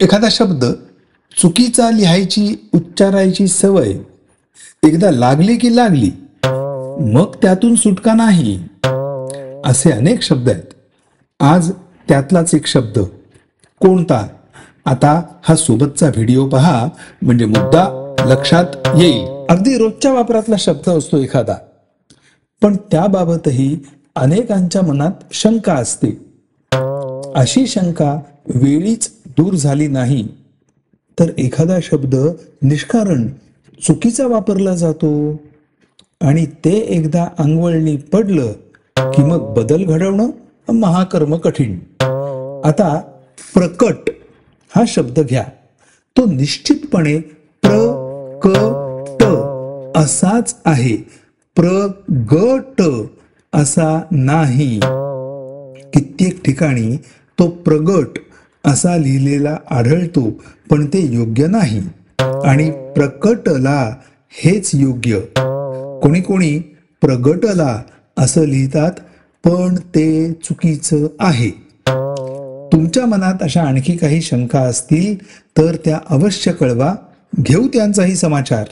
एखादा शब्द चुकीचा लिहायची उच्चारायची सवय एकदा लागली की लागली, मग त्यातून सुटका नाही. असे अनेक शब्द आहेत. आज त्यातलाच एक शब्द. कोणता? आता हा सोबतचा व्हिडिओ पहा, म्हणजे मुद्दा लक्षात येईल. अगदी रोजच्या वापरातला शब्द असतो एखादा, पण त्याबाबतही अनेकांच्या मनात शंका असते. अशी शंका वेळीच दूर झाली नाही तर एखादा शब्द निष्कारण चुकीचा वापरला जातो आणि ते एकदा अंगवळणी पडलं की मग बदल घडवणं महाकर्म कठीण. आता प्रकट हा शब्द घ्या. तो निश्चितपणे प्रकट असाच आहे, प्रगट असा नाही. कित्येक ठिकाणी तो प्रगट असा लिहिलेला आढळतो, पण ते योग्य नाही आणि प्रकटला हेच योग्य. कोणी कोणी प्रगटला असं लिहितात, पण ते चुकीचं आहे. तुमच्या मनात अशा आणखी काही शंका असतील तर त्या अवश्य कळवा. घेऊ त्यांचाही समाचार.